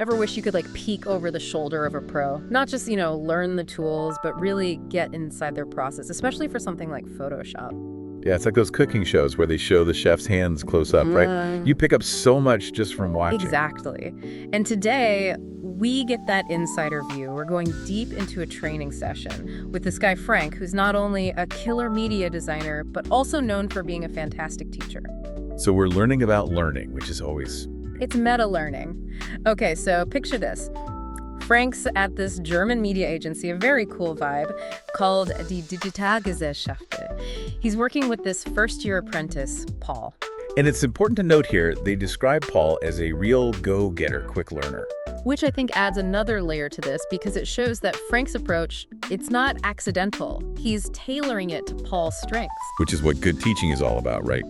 Ever wish you could peek over the shoulder of a pro? Not just, learn the tools, but really get inside their process, especially for something like Photoshop. Yeah, it's like those cooking shows where they show the chef's hands close up, right? You pick up so much just from watching. Exactly. And today, we get that insider view. We're going deep into a training session with this guy, Frank, who's not only a killer media designer, but also known for being a fantastic teacher. So we're learning about learning, which is always... It's meta-learning. Okay, so picture this. Frank's at this German media agency, a very cool vibe, called Die Digitalgesellschaft. He's working with this first-year apprentice, Paul. And it's important to note here, they describe Paul as a real go-getter, quick learner. Which I think adds another layer to this because it shows that Frank's approach, it's not accidental. He's tailoring it to Paul's strengths. Which is what good teaching is all about, right?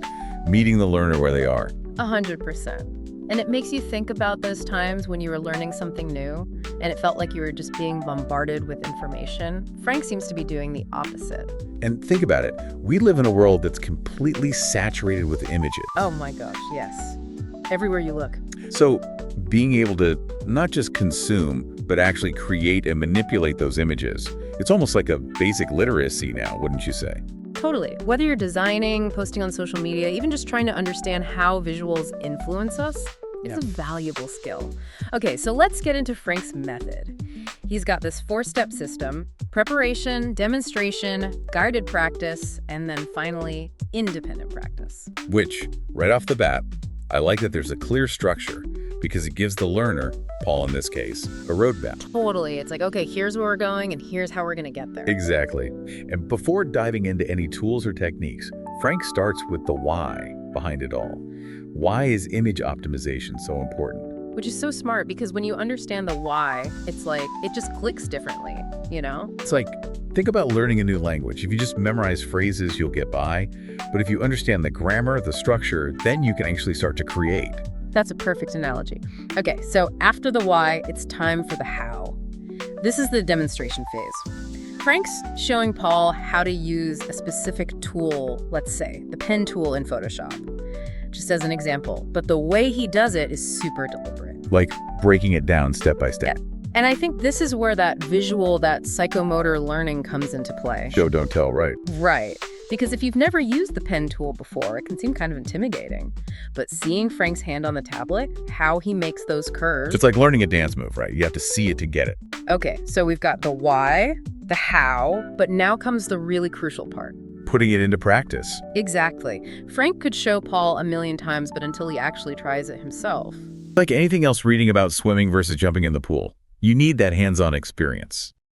Meeting the learner where they are. 100%. And it makes you think about those times when you were learning something new and it felt like you were just being bombarded with information. Frank seems to be doing the opposite. And think about it. We live in a world that's completely saturated with images. Oh my gosh, yes. Everywhere you look. So being able to not just consume, but actually create and manipulate those images, it's almost like a basic literacy now, wouldn't you say? Totally. Whether you're designing, posting on social media, even just trying to understand how visuals influence us, it's a valuable skill. Okay, so let's get into Frank's method. He's got this 4-step system: preparation, demonstration, guided practice, and then finally, independent practice. Which, right off the bat, I like that there's a clear structure because it gives the learner, Paul in this case, a roadmap. Totally. It's like, okay, here's where we're going and here's how we're going to get there. Exactly. And before diving into any tools or techniques, Frank starts with the why behind it all. Why is image optimization so important? Which is so smart because when you understand the why, it's like, it just clicks differently, you know? It's like, think about learning a new language. If you just memorize phrases, you'll get by. But if you understand the grammar, the structure, then you can actually start to create. That's a perfect analogy. Okay, so after the why, it's time for the how. This is the demonstration phase. Frank's showing Paul how to use a specific tool, let's say, the pen tool in Photoshop, just as an example. But the way he does it is super deliberate. Like breaking it down step by step. Yeah. And I think this is where that visual, that psychomotor learning comes into play. Show, don't tell, right? Right. Because if you've never used the pen tool before, it can seem kind of intimidating. But seeing Frank's hand on the tablet, how he makes those curves... It's like learning a dance move, right? You have to see it to get it. Okay, so we've got the why, the how, but now comes the really crucial part. Putting it into practice. Exactly. Frank could show Paul a million times, but until he actually tries it himself. Like anything else reading about swimming versus jumping in the pool, you need that hands-on experience.